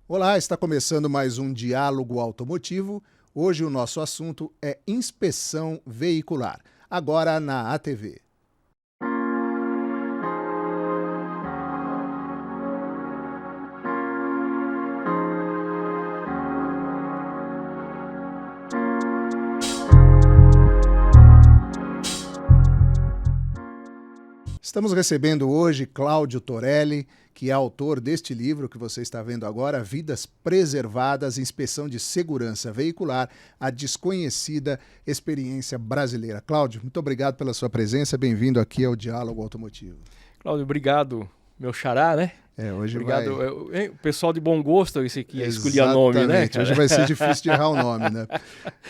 Olá, está começando mais um Diálogo Automotivo. Hoje o nosso assunto é inspeção veicular, agora na ATV. Estamos recebendo hoje Cláudio Torelli, que é autor deste livro que você está vendo agora, Vidas Preservadas, Inspeção de Segurança Veicular, a desconhecida experiência brasileira. Cláudio, muito obrigado pela sua presença, bem-vindo aqui ao Diálogo Automotivo. Cláudio, obrigado, meu xará, né? Hoje obrigado. vai... O pessoal de bom gosto, esse aqui, escolher nome, né? Hoje vai ser difícil de errar o nome, né?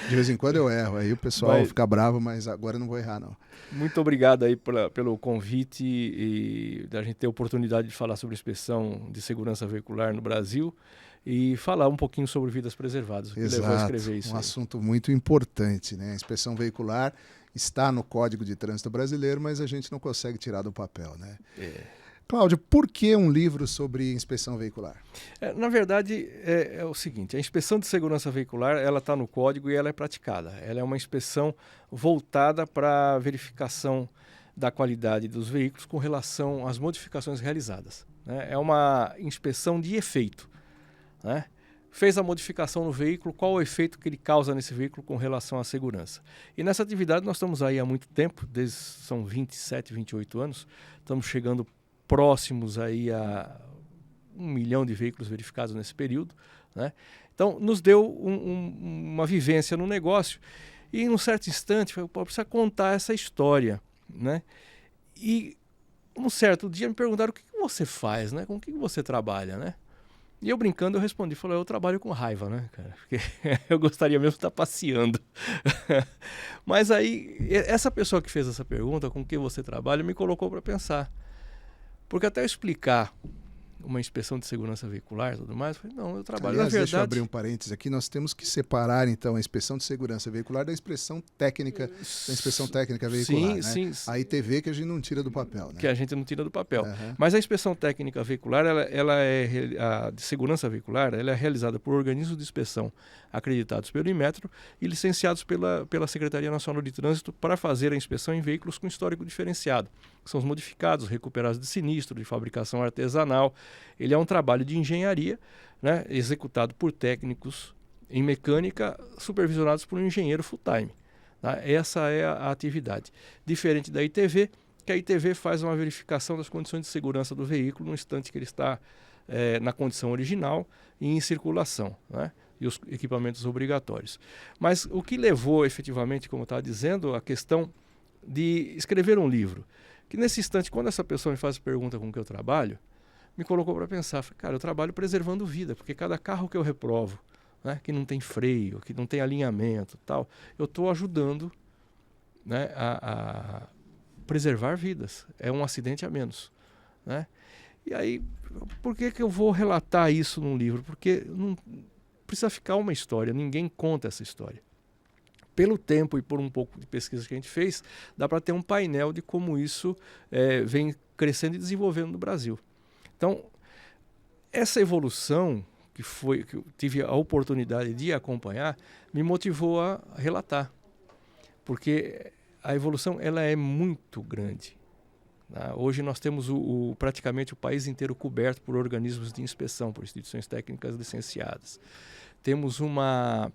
De vez em quando eu erro, aí o pessoal fica bravo, mas agora eu não vou errar, não. Muito obrigado aí pelo convite e da gente ter a oportunidade de falar sobre inspeção de segurança veicular no Brasil e falar um pouquinho sobre vidas preservadas, o que levou a escrever isso. Um assunto muito importante, né? A inspeção veicular está no Código de Trânsito Brasileiro, mas a gente não consegue tirar do papel, né? Cláudio, por que um livro sobre inspeção veicular? Na verdade, é o seguinte, a inspeção de segurança veicular, ela está no código e ela é praticada. Ela é uma inspeção voltada para a verificação da qualidade dos veículos com relação às modificações realizadas, né? É uma inspeção de efeito, né? Fez a modificação no veículo, qual o efeito que ele causa nesse veículo com relação à segurança. E nessa atividade nós estamos aí há muito tempo, são 27, 28 anos, estamos chegando próximos aí a 1 milhão de veículos verificados nesse período, né? Então, nos deu uma vivência no negócio e, em um certo instante, eu preciso contar essa história, né? E, um certo dia, me perguntaram o que você faz, né? Com o que você trabalha, né? E eu brincando, eu respondi, falei, eu trabalho com raiva, né, cara? Porque eu gostaria mesmo de estar passeando. Mas aí, essa pessoa que fez essa pergunta, com que você trabalha, me colocou para pensar. Porque até eu explicar uma inspeção de segurança veicular e tudo mais, eu falei, não, eu trabalho, Aliás, na verdade... deixa eu abrir um parênteses aqui, nós temos que separar, então, a inspeção de segurança veicular da inspeção técnica veicular, né? Sim. A ITV que a gente não tira do papel, né? Que a gente não tira do papel. Uhum. Mas a inspeção técnica veicular, a de segurança veicular, ela é realizada por organismos de inspeção acreditados pelo Inmetro e licenciados pela Secretaria Nacional de Trânsito para fazer a inspeção em veículos com histórico diferenciado, que são os modificados, recuperados de sinistro, de fabricação artesanal. Ele é um trabalho de engenharia, né, executado por técnicos em mecânica, supervisionados por um engenheiro full-time. Tá? Essa é a atividade. Diferente da ITV, que a ITV faz uma verificação das condições de segurança do veículo no instante que ele está na condição original e em circulação, né? E os equipamentos obrigatórios. Mas o que levou efetivamente, como eu estava dizendo, a questão de escrever um livro, que nesse instante, quando essa pessoa me faz a pergunta com que eu trabalho, me colocou para pensar, cara, eu trabalho preservando vida, porque cada carro que eu reprovo, né, que não tem freio, que não tem alinhamento, tal, eu estou ajudando, né, a preservar vidas. É um acidente a menos, né? E aí, por que eu vou relatar isso num livro? Porque não precisa ficar uma história, ninguém conta essa história. Pelo tempo e por um pouco de pesquisa que a gente fez, dá para ter um painel de como isso vem crescendo e desenvolvendo no Brasil. Então, essa evolução que eu tive a oportunidade de acompanhar, me motivou a relatar. Porque a evolução ela é muito grande. Hoje nós temos praticamente o país inteiro coberto por organismos de inspeção, por instituições técnicas licenciadas. Temos uma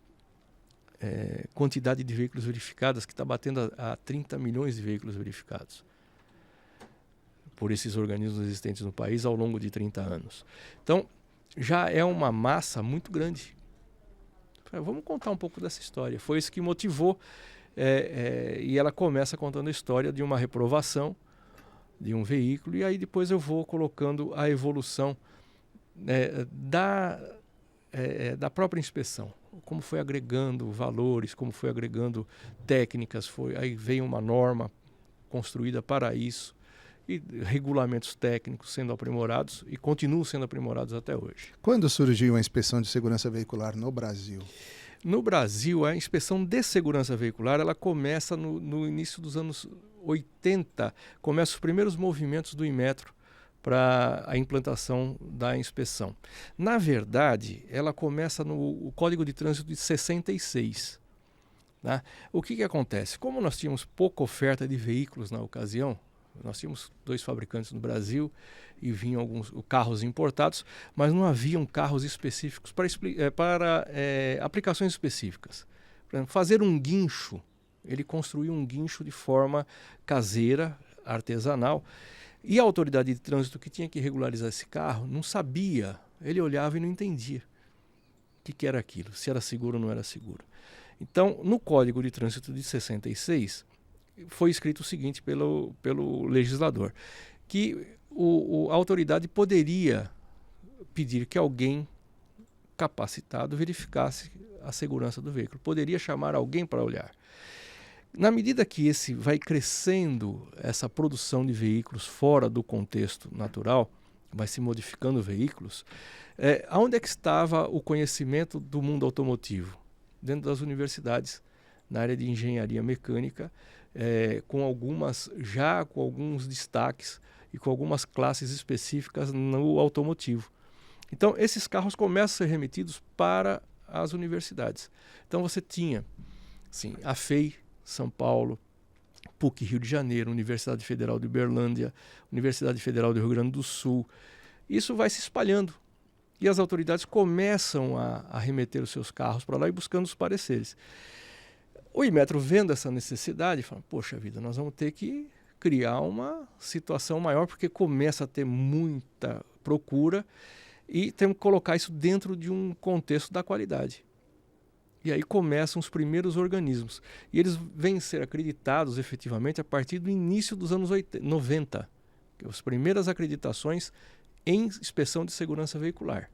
quantidade de veículos verificados que está batendo a 30 milhões de veículos verificados por esses organismos existentes no país ao longo de 30 anos. Então, já é uma massa muito grande. Vamos contar um pouco dessa história. Foi isso que motivou, e ela começa contando a história de uma reprovação de um veículo, e aí depois eu vou colocando a evolução da própria inspeção. Como foi agregando valores, como foi agregando técnicas, aí veio uma norma construída para isso, e regulamentos técnicos sendo aprimorados e continuam sendo aprimorados até hoje. Quando surgiu a inspeção de segurança veicular no Brasil? No Brasil, a inspeção de segurança veicular ela começa no início dos anos 80, começam os primeiros movimentos do Inmetro para a implantação da inspeção. Na verdade, ela começa no Código de Trânsito de 66. Tá? O que acontece? Como nós tínhamos pouca oferta de veículos na ocasião, nós tínhamos 2 fabricantes no Brasil e vinham alguns carros importados, mas não haviam carros específicos para aplicações específicas. Por exemplo, fazer um guincho, ele construiu um guincho de forma caseira, artesanal, e a autoridade de trânsito que tinha que regularizar esse carro não sabia, ele olhava e não entendia o que era aquilo, se era seguro ou não era seguro. Então, no Código de Trânsito de 66, foi escrito o seguinte pelo legislador, que a autoridade poderia pedir que alguém capacitado verificasse a segurança do veículo, poderia chamar alguém para olhar. Na medida que vai crescendo essa produção de veículos fora do contexto natural, vai se modificando veículos, aonde é que estava o conhecimento do mundo automotivo? Dentro das universidades, na área de engenharia mecânica, com alguns destaques e com algumas classes específicas no automotivo. Então, esses carros começam a ser remetidos para as universidades. Então, você tinha a FEI, São Paulo, PUC Rio de Janeiro, Universidade Federal de Uberlândia, Universidade Federal do Rio Grande do Sul. Isso vai se espalhando e as autoridades começam a remeter os seus carros para lá e buscando os pareceres. O Inmetro, vendo essa necessidade, fala, poxa vida, nós vamos ter que criar uma situação maior, porque começa a ter muita procura e temos que colocar isso dentro de um contexto da qualidade. E aí começam os primeiros organismos. E eles vêm ser acreditados efetivamente a partir do início dos anos 90. As primeiras acreditações em inspeção de segurança veicular.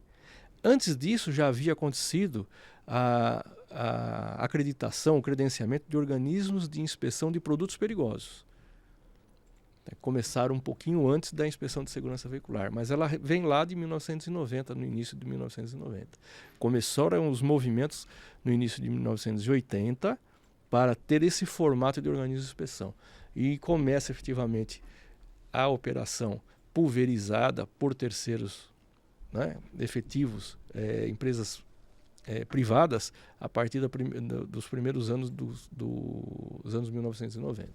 Antes disso já havia acontecido a acreditação, o credenciamento de organismos de inspeção de produtos perigosos. Começaram um pouquinho antes da inspeção de segurança veicular, mas ela vem lá de 1990, no início de 1990. Começaram os movimentos no início de 1980 para ter esse formato de organismo de inspeção. E começa efetivamente a operação pulverizada por terceiros, efetivos, empresas privadas, a partir dos primeiros anos dos anos 1990.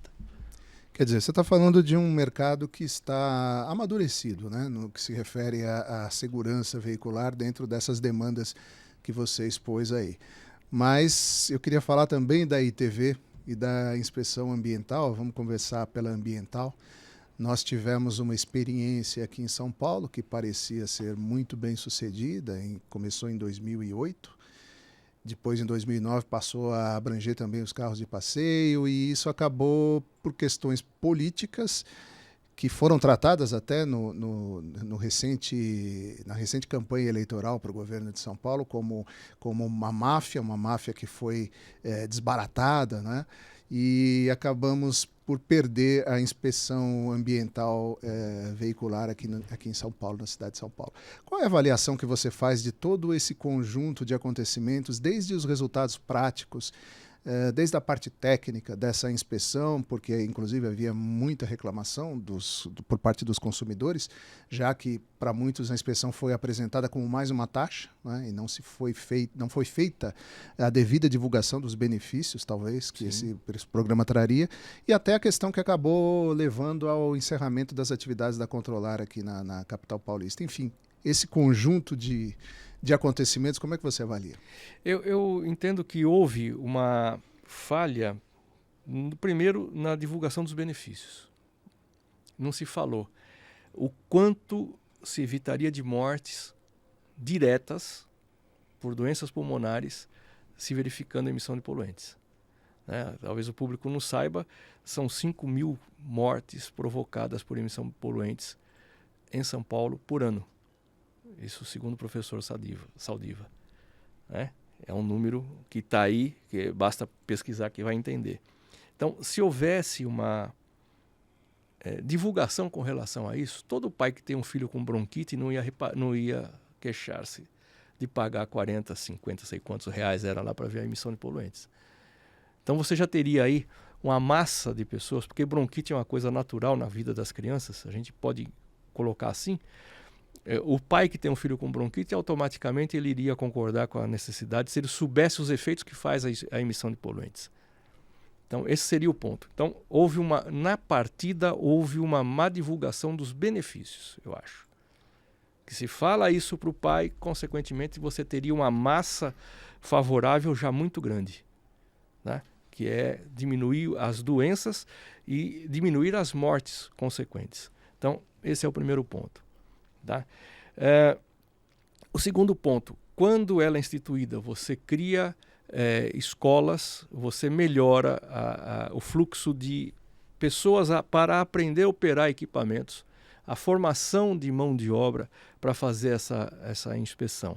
Quer dizer, você está falando de um mercado que está amadurecido, no que se refere à segurança veicular dentro dessas demandas que você expôs aí. Mas eu queria falar também da ITV e da inspeção ambiental. Vamos conversar pela ambiental. Nós tivemos uma experiência aqui em São Paulo que parecia ser muito bem sucedida, começou em 2008. Depois, em 2009, passou a abranger também os carros de passeio e isso acabou por questões políticas que foram tratadas até na recente campanha eleitoral para o governo de São Paulo como uma máfia que foi desbaratada, e acabamos por perder a inspeção ambiental veicular aqui em São Paulo, na cidade de São Paulo. Qual é a avaliação que você faz de todo esse conjunto de acontecimentos, desde os resultados práticos, desde a parte técnica dessa inspeção, porque inclusive havia muita reclamação por parte dos consumidores, já que para muitos a inspeção foi apresentada como mais uma taxa, e não foi feita a devida divulgação dos benefícios, talvez, que esse programa traria, e até a questão que acabou levando ao encerramento das atividades da Controlar aqui na capital paulista. Enfim, esse conjunto de acontecimentos, como é que você avalia? Eu entendo que houve uma falha, primeiro, na divulgação dos benefícios. Não se falou o quanto se evitaria de mortes diretas por doenças pulmonares se verificando a emissão de poluentes. Talvez o público não saiba, são 5.000 mortes provocadas por emissão de poluentes em São Paulo por ano. Isso segundo o professor Saldiva. É um número que está aí, que basta pesquisar que vai entender. Então, se houvesse uma divulgação com relação a isso, todo pai que tem um filho com bronquite não ia queixar-se de pagar 40, 50, sei quantos reais era lá para ver a emissão de poluentes. Então você já teria aí uma massa de pessoas, porque bronquite é uma coisa natural na vida das crianças, a gente pode colocar assim, o pai que tem um filho com bronquite, automaticamente ele iria concordar com a necessidade se ele soubesse os efeitos que faz a emissão de poluentes. Então, esse seria o ponto. Então, na partida, houve uma má divulgação dos benefícios, eu acho. Que se fala isso para o pai, consequentemente, você teria uma massa favorável já muito grande, né? Que é diminuir as doenças e diminuir as mortes consequentes. Então, esse é o primeiro ponto. Tá? O segundo ponto, quando ela é instituída, você cria escolas, você melhora o fluxo de pessoas para aprender a operar equipamentos, a formação de mão de obra para fazer essa inspeção.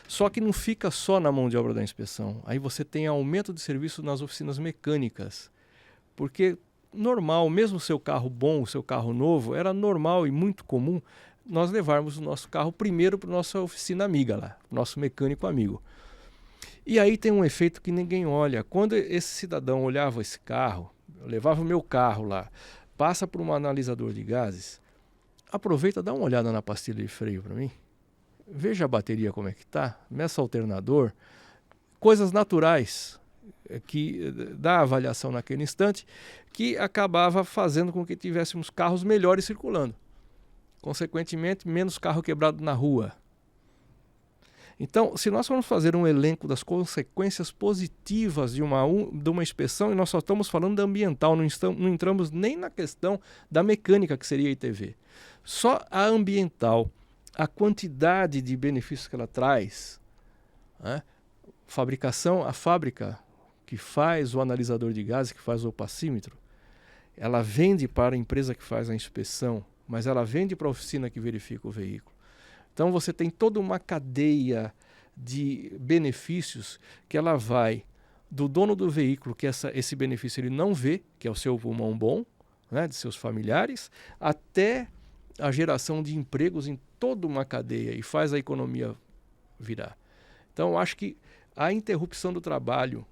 Só que não fica só na mão de obra da inspeção, aí você tem aumento de serviço nas oficinas mecânicas, porque normal, mesmo o seu carro bom, o seu carro novo, era normal e muito comum nós levarmos o nosso carro primeiro para a nossa oficina amiga lá, nosso mecânico amigo. E aí tem um efeito que ninguém olha. Quando esse cidadão olhava esse carro, levava o meu carro lá, passa por um analisador de gases, aproveita, dá uma olhada na pastilha de freio para mim, veja a bateria como é que está, meça o alternador, coisas naturais que dá avaliação naquele instante, que acabava fazendo com que tivéssemos carros melhores circulando. Consequentemente, menos carro quebrado na rua. Então, se nós formos fazer um elenco das consequências positivas de uma inspeção, e nós só estamos falando da ambiental, não entramos nem na questão da mecânica, que seria a ITV. Só a ambiental, a quantidade de benefícios que ela traz, né? A fábrica que faz o analisador de gases, que faz o opacímetro, ela vende para a empresa que faz a inspeção, mas ela vende para a oficina que verifica o veículo. Então você tem toda uma cadeia de benefícios que ela vai do dono do veículo, que esse benefício ele não vê, que é o seu pulmão bom, né, de seus familiares, até a geração de empregos em toda uma cadeia e faz a economia virar. Então eu acho que a interrupção do trabalho,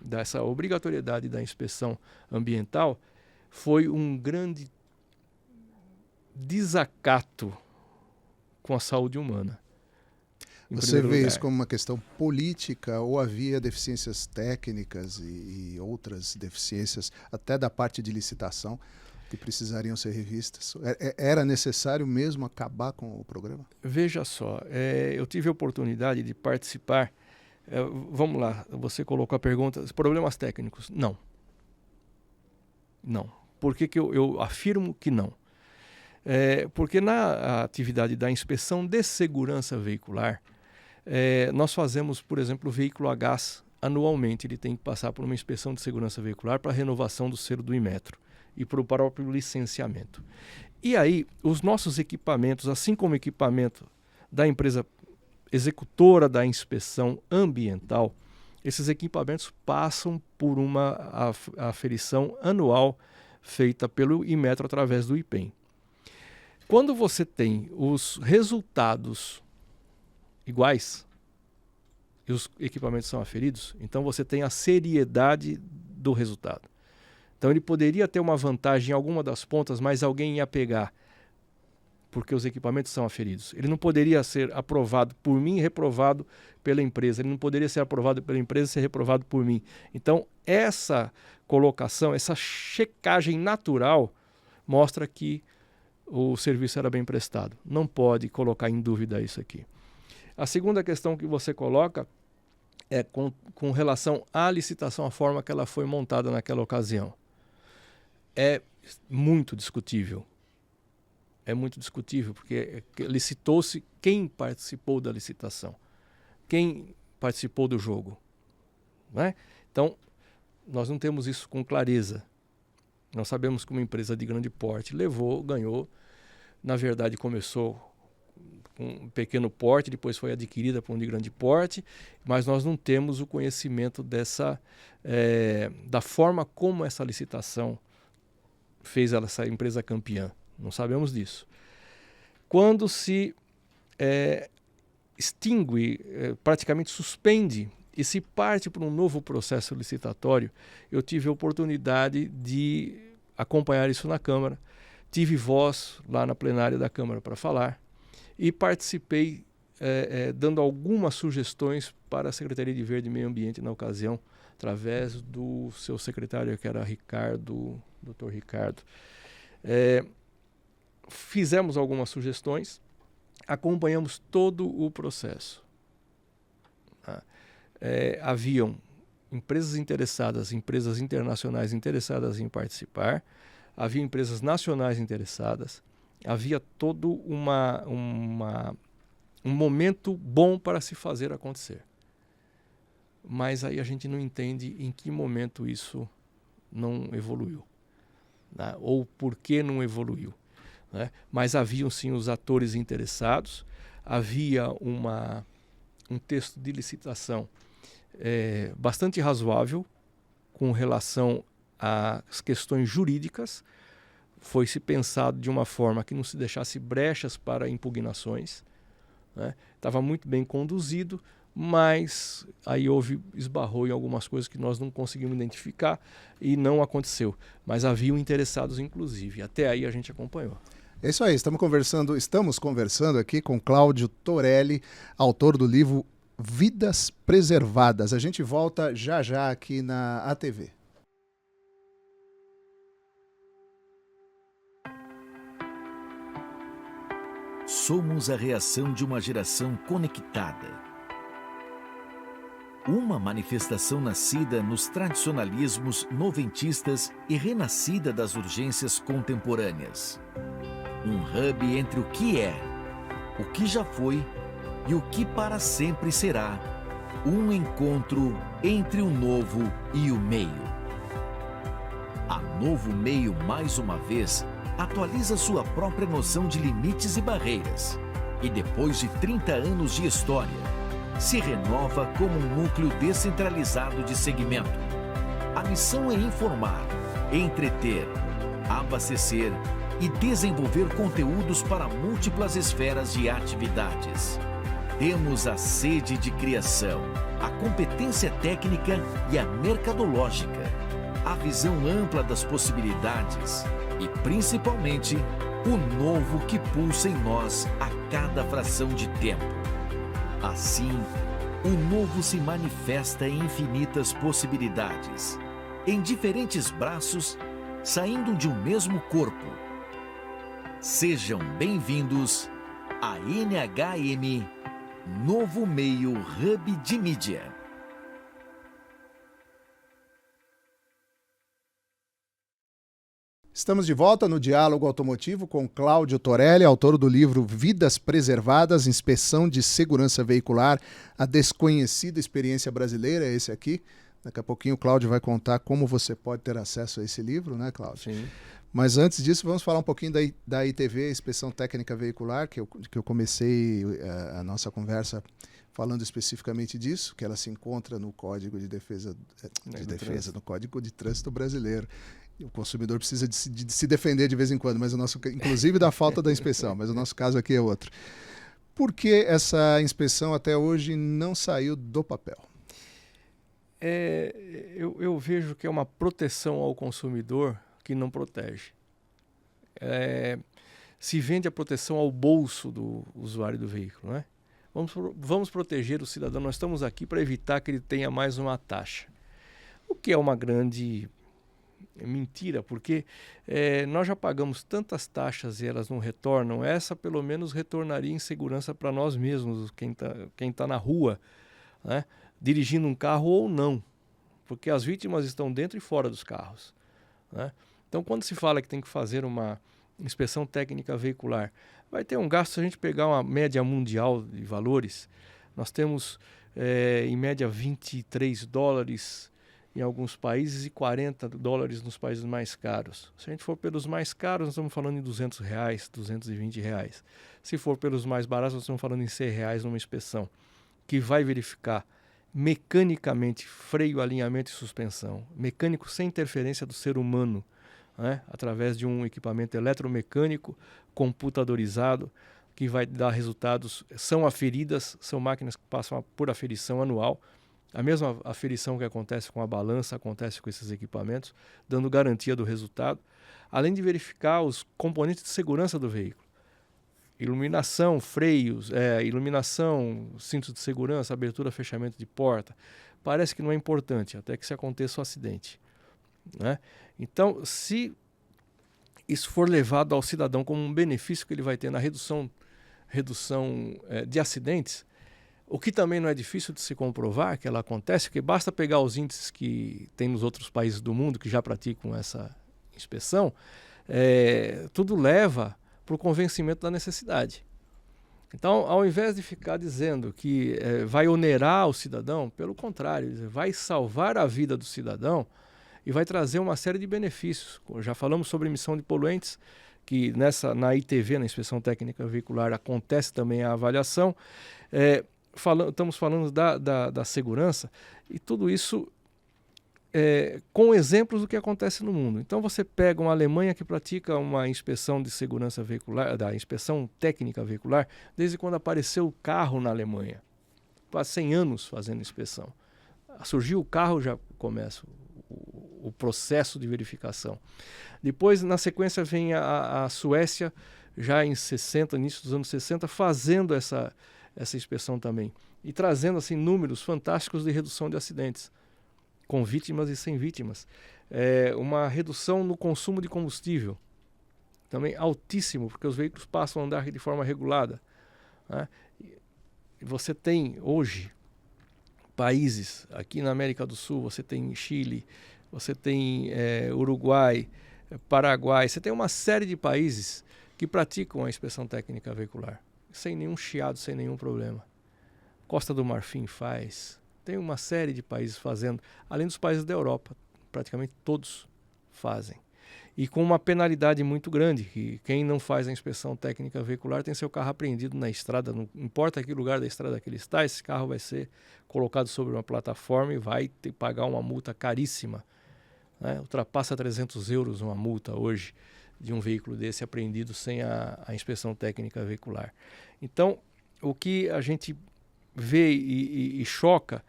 dessa obrigatoriedade da inspeção ambiental, foi um grande desacato com a saúde humana. Você vê isso como uma questão política ou havia deficiências técnicas e outras deficiências, até da parte de licitação, que precisariam ser revistas? Era necessário mesmo acabar com o programa? Veja só, eu tive a oportunidade de participar. Vamos lá, você colocou a pergunta, problemas técnicos? Não. Não. Por que eu afirmo que não? Porque na atividade da inspeção de segurança veicular, nós fazemos, por exemplo, o veículo a gás anualmente. Ele tem que passar por uma inspeção de segurança veicular para a renovação do selo do Inmetro e para o próprio licenciamento. E aí, os nossos equipamentos, assim como o equipamento da empresa executora da inspeção ambiental, esses equipamentos passam por uma aferição anual feita pelo Inmetro através do IPEM. Quando você tem os resultados iguais e os equipamentos são aferidos, então você tem a seriedade do resultado. Então ele poderia ter uma vantagem em alguma das pontas, mas alguém ia pegar porque os equipamentos são aferidos. Ele não poderia ser aprovado por mim e reprovado pela empresa. Ele não poderia ser aprovado pela empresa e ser reprovado por mim. Então essa colocação, essa checagem natural mostra que o serviço era bem prestado. Não pode colocar em dúvida isso aqui. A segunda questão que você coloca é com relação à licitação, a forma que ela foi montada naquela ocasião. É muito discutível. É muito discutível, porque licitou-se quem participou da licitação, quem participou do jogo, né? Então, nós não temos isso com clareza. Nós sabemos que uma empresa de grande porte levou, ganhou. Na verdade, começou com um pequeno porte, depois foi adquirida por um de grande porte, mas nós não temos o conhecimento da forma como essa licitação fez essa empresa campeã. Não sabemos disso. Quando se extingue, praticamente suspende e se parte para um novo processo licitatório, eu tive a oportunidade de acompanhar isso na Câmara. tive voz lá na plenária da Câmara para falar e participei dando algumas sugestões para a Secretaria de Verde e Meio Ambiente na ocasião, através do seu secretário, que era Dr. Ricardo. Fizemos algumas sugestões, acompanhamos todo o processo. Haviam empresas interessadas, empresas internacionais interessadas em participar, havia empresas nacionais interessadas, havia todo um momento bom para se fazer acontecer. Mas aí a gente não entende em que momento isso não evoluiu, né? Ou por que não evoluiu, né? Mas haviam sim os atores interessados, havia um texto de licitação bastante razoável com relação às questões jurídicas. Foi-se pensado de uma forma que não se deixasse brechas para impugnações, né? Estava muito bem conduzido, mas aí esbarrou em algumas coisas que nós não conseguimos identificar e não aconteceu. Mas haviam interessados, inclusive. Até aí a gente acompanhou. É isso aí, estamos conversando aqui com Cláudio Torelli, autor do livro Vidas Preservadas. A gente volta já já aqui na ATV. Somos a reação de uma geração conectada. Uma manifestação nascida nos tradicionalismos noventistas e renascida das urgências contemporâneas. Um hub entre o que é, o que já foi e o que para sempre será. Um encontro entre o novo e o meio. A Novo Meio, mais uma vez, atualiza sua própria noção de limites e barreiras. E depois de 30 anos de história, se renova como um núcleo descentralizado de segmento. A missão é informar, entreter, abastecer e desenvolver conteúdos para múltiplas esferas de atividades. Temos a sede de criação, a competência técnica e a mercadológica, a visão ampla das possibilidades e, principalmente, o novo que pulsa em nós a cada fração de tempo. Assim, o novo se manifesta em infinitas possibilidades, em diferentes braços, saindo de um mesmo corpo. Sejam bem-vindos à NHM Novo Meio Hub de Mídia. Estamos de volta no Diálogo Automotivo com Cláudio Torelli, autor do livro Vidas Preservadas, Inspeção de Segurança Veicular, a desconhecida experiência brasileira, é esse aqui. Daqui a pouquinho o Cláudio vai contar como você pode ter acesso a esse livro, né, Cláudio? Sim. Mas antes disso, vamos falar um pouquinho da ITV, Inspeção Técnica Veicular, que eu comecei a nossa conversa falando especificamente disso, que ela se encontra no Código de Defesa, no Código de Trânsito Brasileiro. O consumidor precisa de se defender de vez em quando, mas inclusive da falta da inspeção, mas o nosso caso aqui é outro. Por que essa inspeção até hoje não saiu do papel? Eu vejo que é uma proteção ao consumidor que não protege. Se vende a proteção ao bolso do usuário do veículo, né? Vamos proteger o cidadão, nós estamos aqui para evitar que ele tenha mais uma taxa. O que é uma grande mentira, porque nós já pagamos tantas taxas e elas não retornam. Essa pelo menos retornaria em segurança para nós mesmos, quem tá na rua, né, dirigindo um carro ou não, porque as vítimas estão dentro e fora dos carros, né? Então, quando se fala que tem que fazer uma inspeção técnica veicular, vai ter um gasto. Se a gente pegar uma média mundial de valores, nós temos em média $23 em alguns países e $40 nos países mais caros. Se a gente for pelos mais caros, nós estamos falando em R$200, R$220. Se for pelos mais baratos, nós estamos falando em R$100 numa inspeção, que vai verificar mecanicamente freio, alinhamento e suspensão, mecânico sem interferência do ser humano, né? Através de um equipamento eletromecânico computadorizado, que vai dar resultados. São aferidas, são máquinas que passam por aferição anual. A mesma aferição que acontece com a balança acontece com esses equipamentos, dando garantia do resultado. além de verificar os componentes de segurança do veículo. Iluminação, freios, iluminação, cintos de segurança, abertura, fechamento de porta. Parece que não é importante, até que se aconteça o acidente, né? Então, se isso for levado ao cidadão como um benefício que ele vai ter na redução de acidentes, o que também não é difícil de se comprovar que ela acontece, porque basta pegar os índices que tem nos outros países do mundo que já praticam essa inspeção, tudo leva para o convencimento da necessidade. Então, ao invés de ficar dizendo que vai onerar o cidadão, pelo contrário, vai salvar a vida do cidadão e vai trazer uma série de benefícios. Já falamos sobre emissão de poluentes, que na ITV, na Inspeção Técnica Veicular, acontece também a avaliação. Estamos falando da segurança, e tudo isso com exemplos do que acontece no mundo. Então você pega uma Alemanha que pratica uma inspeção de segurança veicular, da inspeção técnica veicular, desde quando apareceu o carro na Alemanha. Quase 100 anos fazendo inspeção. Surgiu o carro, já começa o processo de verificação. Depois, na sequência, vem a Suécia, já em início dos anos 60, fazendo essa inspeção também. E trazendo assim, números fantásticos de redução de acidentes, com vítimas e sem vítimas. Uma redução no consumo de combustível, também altíssimo, porque os veículos passam a andar de forma regulada, né? E você tem hoje países, aqui na América do Sul, você tem Chile, você tem Uruguai, Paraguai, você tem uma série de países que praticam a inspeção técnica veicular, sem nenhum chiado, sem nenhum problema. Costa do Marfim faz, tem uma série de países fazendo, além dos países da Europa, praticamente todos fazem. E com uma penalidade muito grande, que quem não faz a inspeção técnica veicular tem seu carro apreendido na estrada, não importa que lugar da estrada que ele está, esse carro vai ser colocado sobre uma plataforma e vai ter que pagar uma multa caríssima, né? Ultrapassa 300 euros uma multa hoje de um veículo desse apreendido sem a inspeção técnica veicular. Então, o que a gente vê e choca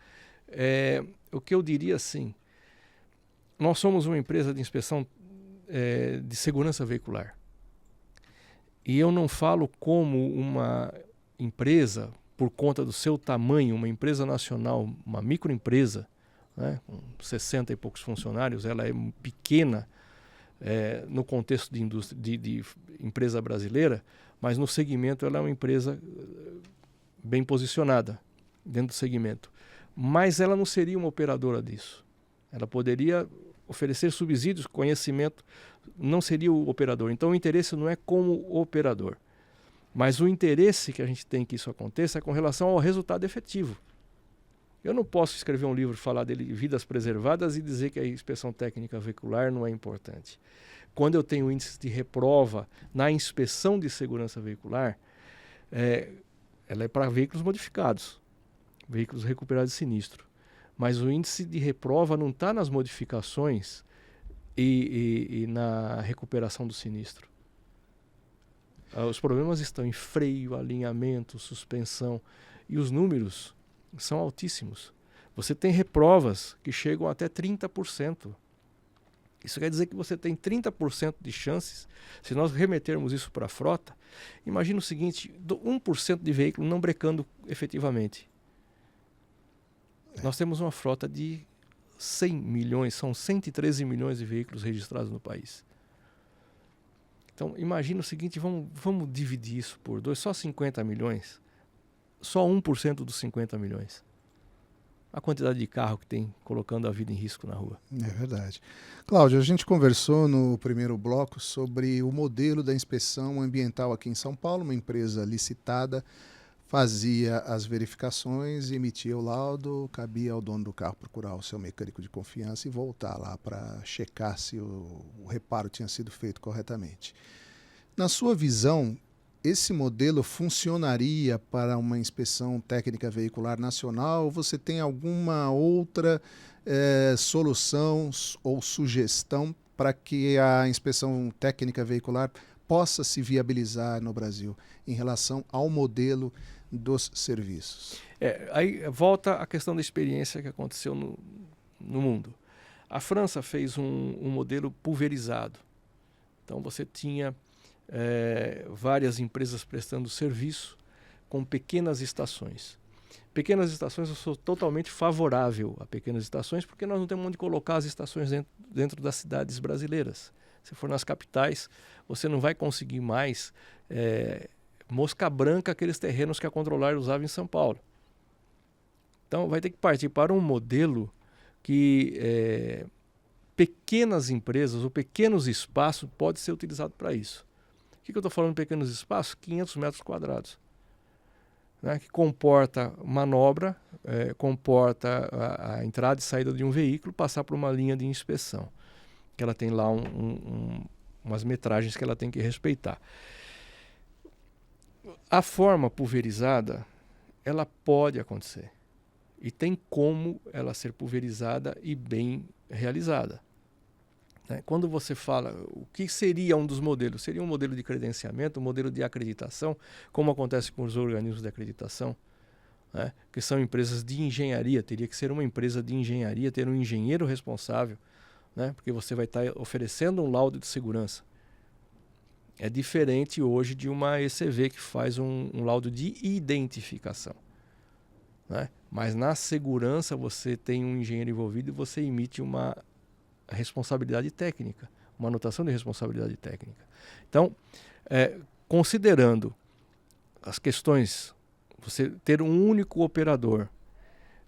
o que eu diria assim, nós somos uma empresa de inspeção de segurança veicular. E eu não falo como uma empresa, por conta do seu tamanho, uma empresa nacional, uma microempresa, né, com 60 e poucos funcionários, ela é pequena no contexto de indústria, de empresa brasileira, mas no segmento ela é uma empresa bem posicionada dentro do segmento. Mas ela não seria uma operadora disso. Ela poderia oferecer subsídios, conhecimento, não seria o operador. Então o interesse não é como operador, mas o interesse que a gente tem que isso aconteça é com relação ao resultado efetivo. Eu não posso escrever um livro, falar dele, vidas preservadas, e dizer que a inspeção técnica veicular não é importante. Quando eu tenho índices de reprova na inspeção de segurança veicular, ela é para veículos modificados, veículos recuperados de sinistro. Mas o índice de reprova não está nas modificações e na recuperação do sinistro. Os problemas estão em freio, alinhamento, suspensão, e os números são altíssimos. Você tem reprovas que chegam até 30%. Isso quer dizer que você tem 30% de chances, se nós remetermos isso para a frota, imagina o seguinte, 1% de veículo não brecando efetivamente. Nós temos uma frota de 100 milhões, são 113 milhões de veículos registrados no país. Então, imagina o seguinte, vamos dividir isso por 2, só 50 milhões, só 1% dos 50 milhões. A quantidade de carro que tem colocando a vida em risco na rua. É verdade. Cláudio, a gente conversou no primeiro bloco sobre o modelo da inspeção ambiental aqui em São Paulo, uma empresa licitada, fazia as verificações, emitia o laudo, cabia ao dono do carro procurar o seu mecânico de confiança e voltar lá para checar se o reparo tinha sido feito corretamente. Na sua visão, esse modelo funcionaria para uma inspeção técnica veicular nacional ou você tem alguma outra solução ou sugestão para que a inspeção técnica veicular possa se viabilizar no Brasil em relação ao modelo dos serviços? Aí volta a questão da experiência que aconteceu no mundo. A França fez um modelo pulverizado, Então você tinha várias empresas prestando serviço com pequenas estações. Pequenas estações, eu sou totalmente favorável a pequenas estações, porque nós não temos onde colocar as estações dentro das cidades brasileiras. Se for nas capitais, você não vai conseguir mais mosca branca aqueles terrenos que a Controlar usava em São Paulo. Então vai ter que partir para um modelo que pequenas empresas ou pequenos espaços podem ser utilizados para isso. O que eu estou falando de pequenos espaços? 500 metros quadrados. Né, que comporta manobra, comporta a entrada e saída de um veículo, passar por uma linha de inspeção, que ela tem lá umas metragens que ela tem que respeitar. A forma pulverizada, ela pode acontecer, e tem como ela ser pulverizada e bem realizada. Quando você fala o que seria um dos modelos, seria um modelo de credenciamento, um modelo de acreditação, como acontece com os organismos de acreditação, né? Que são empresas de engenharia, teria que ser uma empresa de engenharia, ter um engenheiro responsável, né? Porque você vai estar oferecendo um laudo de segurança. É diferente hoje de uma ECV que faz um laudo de identificação, né? Mas na segurança você tem um engenheiro envolvido e você emite uma responsabilidade técnica, uma anotação de responsabilidade técnica. Então, considerando as questões, você ter um único operador,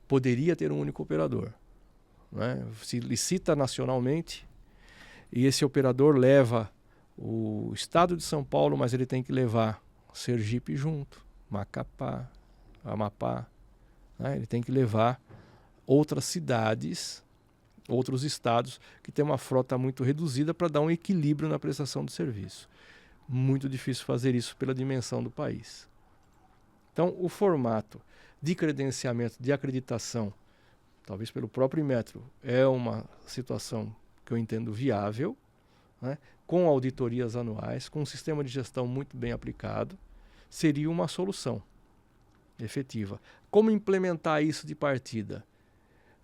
poderia ter um único operador, né? Se licita nacionalmente e esse operador leva o estado de São Paulo, mas ele tem que levar Sergipe junto, Macapá, Amapá, né? Ele tem que levar outras cidades, outros estados que têm uma frota muito reduzida para dar um equilíbrio na prestação do serviço. Muito difícil fazer isso pela dimensão do país. Então, o formato de credenciamento, de acreditação, talvez pelo próprio Inmetro, é uma situação que eu entendo viável, né? Com auditorias anuais, com um sistema de gestão muito bem aplicado, seria uma solução efetiva. Como implementar isso de partida?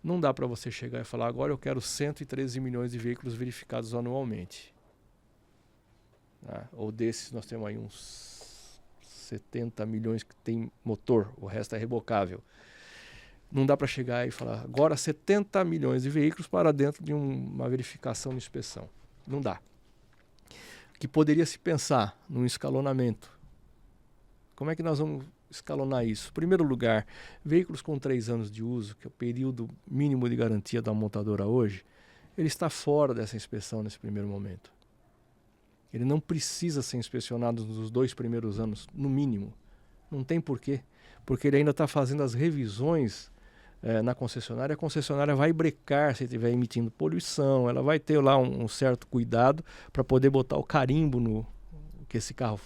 Não dá para você chegar e falar, agora eu quero 113 milhões de veículos verificados anualmente. Ou desses nós temos aí uns 70 milhões que tem motor, o resto é rebocável. Não dá para chegar e falar, agora 70 milhões de veículos para dentro de uma verificação de inspeção. Não dá. Que poderia se pensar num escalonamento. Como é que nós vamos escalonar isso? Em primeiro lugar, veículos com 3 anos de uso, que é o período mínimo de garantia da montadora hoje, ele está fora dessa inspeção nesse primeiro momento. Ele não precisa ser inspecionado nos 2 primeiros anos, no mínimo. Não tem porquê, porque ele ainda está fazendo as revisões na concessionária. A concessionária vai brecar se estiver emitindo poluição, ela vai ter lá um certo cuidado para poder botar o carimbo no que esse carro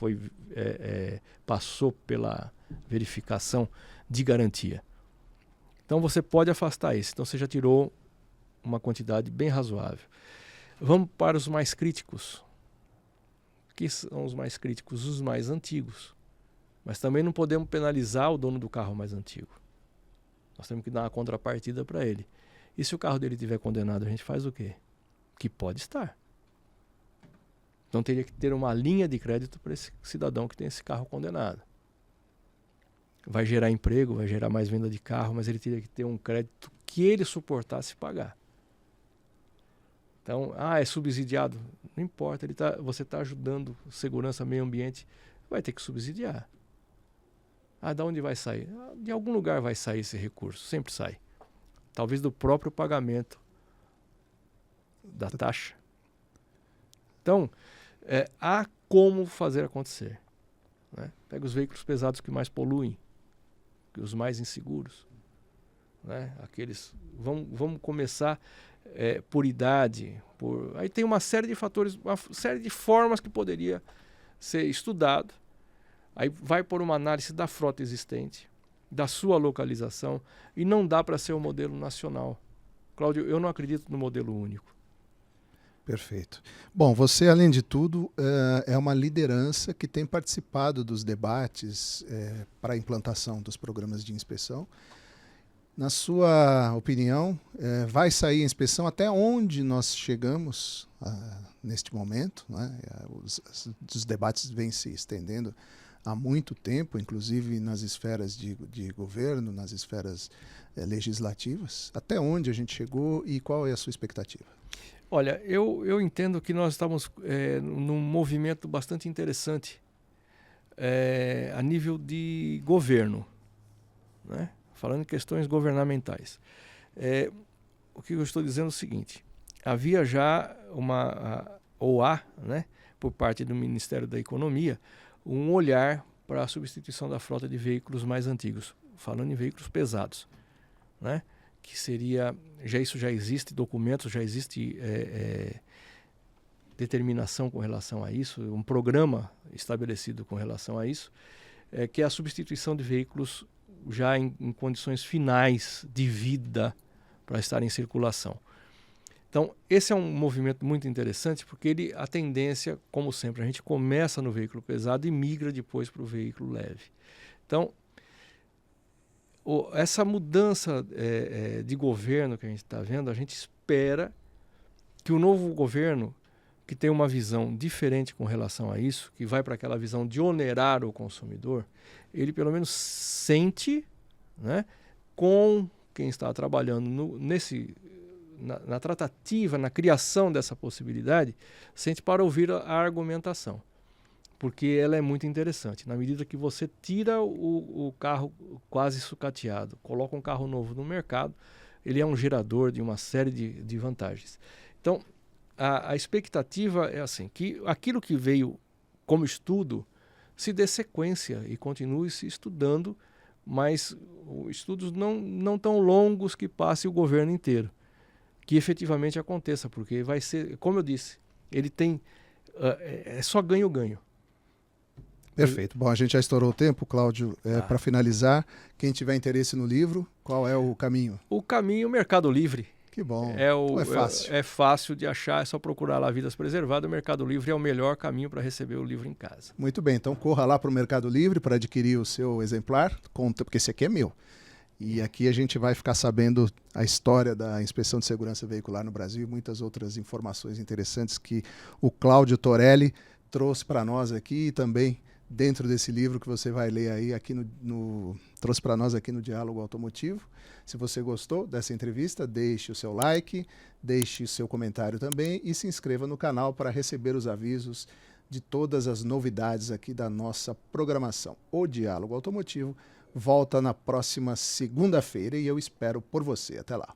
passou pela verificação de garantia. Então você pode afastar isso. Então você já tirou uma quantidade bem razoável. Vamos para os mais críticos. Que são os mais críticos? Os mais antigos. Mas também não podemos penalizar o dono do carro mais antigo. Nós temos que dar uma contrapartida para ele. E se o carro dele estiver condenado, a gente faz o quê? Que pode estar. Então teria que ter uma linha de crédito para esse cidadão que tem esse carro condenado. Vai gerar emprego, vai gerar mais venda de carro, mas ele teria que ter um crédito que ele suportasse pagar. Então, é subsidiado? Não importa, você está ajudando segurança, meio ambiente, vai ter que subsidiar. De onde vai sair? De algum lugar vai sair esse recurso, sempre sai. Talvez do próprio pagamento da taxa. Então, há como fazer acontecer. Né? Pega os veículos pesados que mais poluem, os mais inseguros. Né? Aqueles, vamos começar por idade. Aí tem uma série de fatores, uma série de formas que poderia ser estudado. Aí vai por uma análise da frota existente, da sua localização, e não dá para ser um modelo nacional. Cláudio, eu não acredito no modelo único. Perfeito. Bom, você, além de tudo, é uma liderança que tem participado dos debates para a implantação dos programas de inspeção Na sua opinião, vai sair a inspeção? Até onde nós chegamos neste momento? Né? Os debates vêm se estendendo há muito tempo, inclusive nas esferas de governo, nas esferas legislativas. Até onde a gente chegou e qual é a sua expectativa? Olha, eu entendo que nós estamos num movimento bastante interessante a nível de governo, né? Falando em questões governamentais. O que eu estou dizendo é o seguinte: havia já né, por parte do Ministério da Economia, um olhar para a substituição da frota de veículos mais antigos, falando em veículos pesados, né? Que seria, isso já existe documentos, já existe determinação com relação a isso, um programa estabelecido com relação a isso, que é a substituição de veículos já em condições finais de vida para estar em circulação. Então, esse é um movimento muito interessante, porque a tendência, como sempre, a gente começa no veículo pesado e migra depois para o veículo leve. Então, essa mudança de governo que a gente está vendo, a gente espera que o novo governo, que tem uma visão diferente com relação a isso, que vai para aquela visão de onerar o consumidor, ele pelo menos sente, né, com quem está trabalhando na tratativa, na criação dessa possibilidade, sente para ouvir a argumentação. Porque ela é muito interessante. Na medida que você tira o carro quase sucateado, coloca um carro novo no mercado, ele é um gerador de uma série de vantagens. Então, a expectativa é assim, que aquilo que veio como estudo se dê sequência e continue se estudando, mas estudos não tão longos que passe o governo inteiro. Que efetivamente aconteça, porque vai ser, como eu disse, ele tem, é só ganho-ganho. Perfeito. Bom, a gente já estourou o tempo, Cláudio. Para finalizar, quem tiver interesse no livro, qual é o caminho? O caminho, Mercado Livre. Que bom. É fácil. É fácil de achar, é só procurar lá Vidas Preservadas. O Mercado Livre é o melhor caminho para receber o livro em casa. Muito bem, então corra lá para o Mercado Livre para adquirir o seu exemplar, porque esse aqui é meu. E aqui a gente vai ficar sabendo a história da inspeção de segurança veicular no Brasil e muitas outras informações interessantes que o Cláudio Torelli trouxe para nós aqui e também dentro desse livro que você vai ler aí, trouxe para nós aqui no Diálogo Automotivo. Se você gostou dessa entrevista, deixe o seu like, deixe o seu comentário também e se inscreva no canal para receber os avisos de todas as novidades aqui da nossa programação. O Diálogo Automotivo volta na próxima segunda-feira e eu espero por você. Até lá.